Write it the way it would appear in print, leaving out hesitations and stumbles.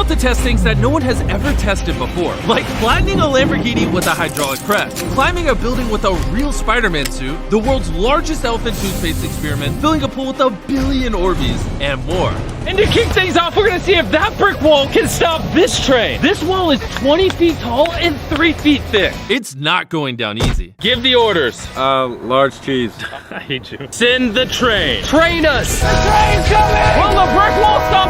about to test things that no one has ever tested before, like flattening a Lamborghini with a hydraulic press, climbing a building with a real Spider-Man suit, the world's largest elephant toothpaste experiment, filling a pool with 1 billion Orbeez, and more. And to kick things off, we're gonna see if that brick wall can stop this train. This wall is 20 feet tall and 3 feet thick. It's not going down easy. Give the orders. Large cheese. I hate you. Send the train. Train us. The train's coming. Will the brick wall stop